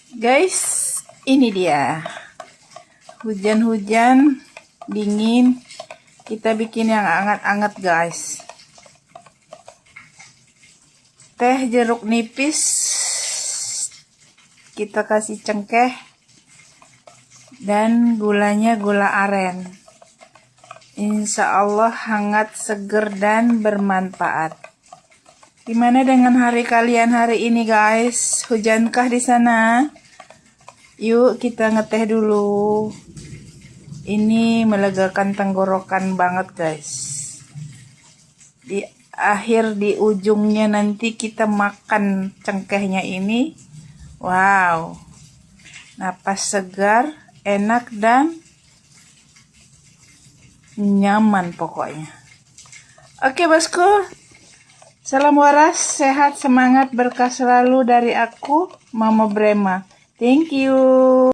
Guys, ini dia. Hujan-hujan, dingin. Kita bikin yang anget-anget, guys. Teh jeruk nipis. Kita kasih cengkeh. Dan gulanya gula aren. Insya Allah hangat, seger, dan bermanfaat. Gimana dengan hari kalian hari ini, guys? Hujankah di sana? Yuk kita ngeteh dulu. Ini melegakan tenggorokan banget, guys. Di ujungnya nanti kita makan cengkehnya ini. Wow. Napas segar, enak, dan nyaman pokoknya. Oke, bosku. Salam waras, sehat, semangat, berkah selalu dari aku, Mama Brema. Thank you.